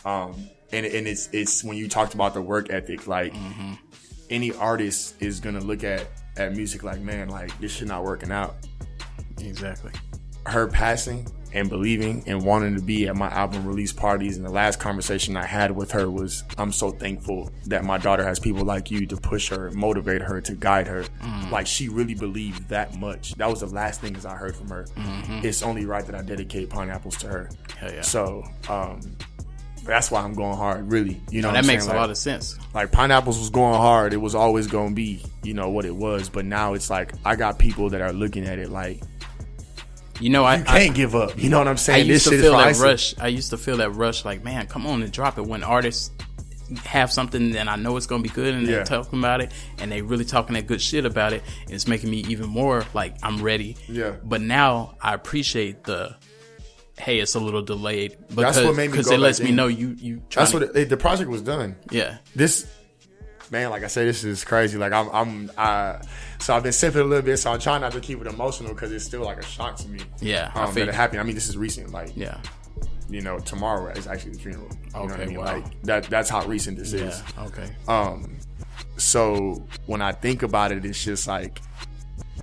And it's when you talked about the work ethic, like any artist is going to look at music like, man, like this shit not working out. Exactly. Her passing and believing and wanting to be at my album release parties. And the last conversation I had with her was, I'm so thankful that my daughter has people like you to push her, motivate her, to guide her. Like, she really believed that much. That was the last thing I heard from her. It's only right that I dedicate Pineapples to her. Hell yeah. So, that's why I'm going hard, really. You know, that makes a lot of sense. Like, Pineapples was going hard. It was always going to be, you know, what it was. But now it's like, I got people that are looking at it like, you know, I can't give up. You know what I'm saying? I used to feel that rush. I used to feel that rush, like, man, come on and drop it. When artists have something and I know it's going to be good and they're talking about it and they really talking that good shit about it, and it's making me even more like I'm ready. Yeah. But now I appreciate hey, it's a little delayed because it lets me know you. That's what the project was done. Yeah. This. Man, like I said, this is crazy. Like so I've been sipping a little bit, so I'm trying not to keep it emotional because it's still like a shock to me. Yeah, that it happened. I mean, this is recent. Like, yeah. you know, tomorrow is actually the funeral. You know what I mean? Wow. Like that's how recent this is. Okay. So when I think about it, it's just like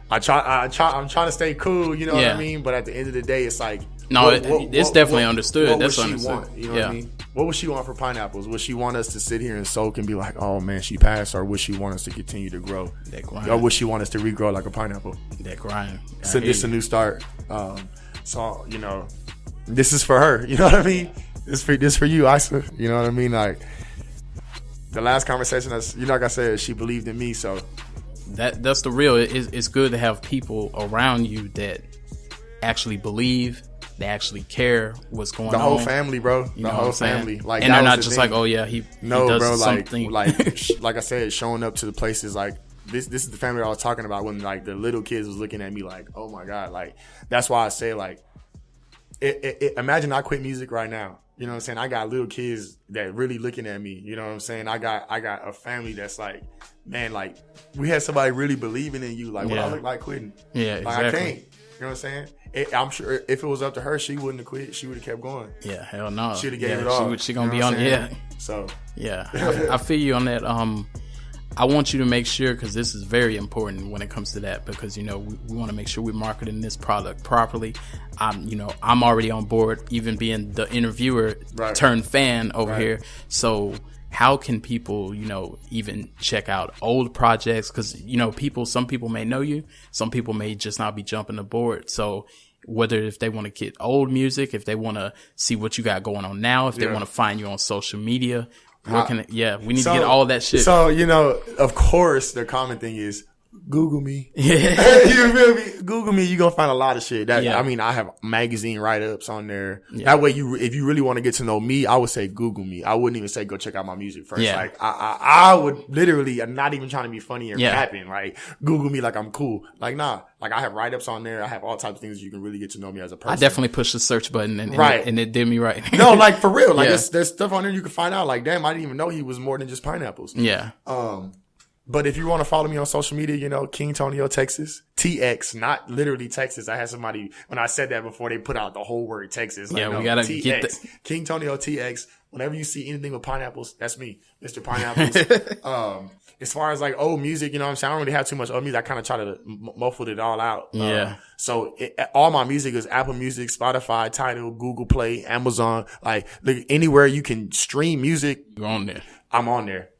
I'm trying to stay cool, you know what I mean? But at the end of the day, it's like no, it's definitely understood. What That's would she understood. want? You know what I mean? What would she want for pineapples? Would she want us to sit here and soak and be like, oh man, she passed, or would she want us to continue to grow? That grind. Or would she want us to regrow like a pineapple? That grind. So this is a new start. So you know, this is for her. You know what I mean? This for you, Isa. You know what I mean? Like the last conversation, like I said, she believed in me. So that's the real. It's good to have people around you that actually believe, they actually care what's going on. The whole family, bro. You the know whole what I'm saying? family. Like, and they're not just like, oh yeah, he does bro. something. Like I said, showing up to the places like this is the family I was talking about when like the little kids was looking at me like, oh my god, like that's why I say like, imagine I quit music right now. You know what I'm saying? I got little kids that really looking at me. You know what I'm saying? I got a family that's like, man, like we had somebody really believing in you. Like, what I look like quitting? Yeah, like, exactly. I can't. You know what I'm saying? I'm sure if it was up to her, she wouldn't have quit. She would have kept going. Yeah, hell no. She'd have gave it all. She gonna you be know on. Yeah. So yeah, I feel you on that. I want you to make sure, because this is very important when it comes to that, because, you know, we want to make sure we're marketing this product properly. I'm already on board, even being the interviewer turned fan over here. So how can people, you know, even check out old projects? Because, you know, some people may know you, some people may just not be jumping aboard. So whether if they want to get old music, if they want to see what you got going on now, if they want to find you on social media, we need to get all that shit. So, you know, of course, the common thing is Google me. Yeah. You feel me? Google me. You're going to find a lot of shit. Yeah. I mean, I have magazine write-ups on there. Yeah. That way, if you really want to get to know me, I would say Google me. I wouldn't even say go check out my music first. Yeah. Like, I would literally, I'm not even trying to be funny and rapping. Like, Google me like I'm cool. Like, nah. Like, I have write-ups on there. I have all types of things you can really get to know me as a person. I definitely pushed the search button and it did me right. No, like, for real. Like, there's stuff on there you can find out. Like, damn, I didn't even know he was more than just pineapples. Yeah. But if you want to follow me on social media, you know, King Tonyo Texas, TX, not literally Texas. I had somebody, when I said that before, they put out the whole word Texas. Like, we gotta TX, get the King Tonyo TX. Whenever you see anything with pineapples, that's me, Mr. Pineapples. As far as like old music, you know what I'm saying? I don't really have too much old music. I kind of try to muffle it all out. So all my music is Apple Music, Spotify, Tidal, Google Play, Amazon, like anywhere you can stream music. You're on there. I'm on there.